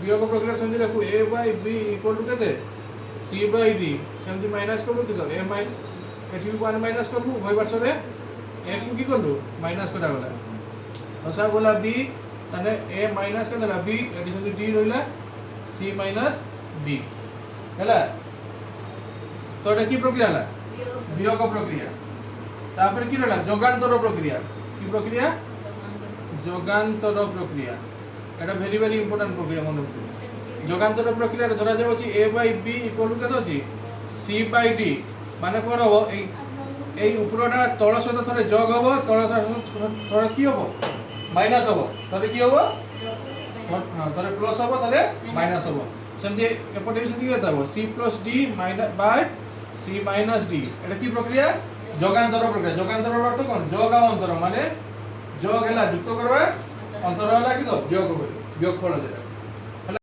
বিয়োগ প্রক্রিয়া সেমতি রাখু a by b equal to কেতে c বাই d সেমতি মাইনাস করব কিস a মাইন এটি 1 মাইনাস করব উভয় পার্শ্বরে a কু কি করব মাইনাস করা গলা লসা গলা b তাহলে a মাইনাস কেতে না b এটি সেমতি d রইলা c মাইনাস b ହେଲା তো এটা কি প্রক্রিয়া হলা বিয়োগ প্রক্রিয়া তারপরে কি রইলা যোগান্তর প্রক্রিয়া কি প্রক্রিয়া যোগান্তর প্রক্রিয়া এটা ভেরি ভেরি ইম্পর্টেন্ট প্রক্রিয়া মনে রাখবেন যোগান্তর প্রক্রিয়াটা ধরা যাচ্ছে a by b equal to কত আছে c বাই d মানে কোন হবো এই উপরটা তল সহিত থরে যোগ হবো তল থরে কি হবো মাইনাস হবো তাহলে কি হবো তাহলে প্লাস হবো তাহলে মাইনাস হবো সেমতি এপটে সেমতি কি হতো c plus d minus by c minus d এটা কি প্রক্রিয়া যোগান্তর প্রক্রিয়া যোগান্তর অর্থ কোন যোগ আর অন্তর মানে যোগ হেলা যুক্ত করবে অন্তর হলা কি বিয়োগ করবে বিয়োগফল যেটা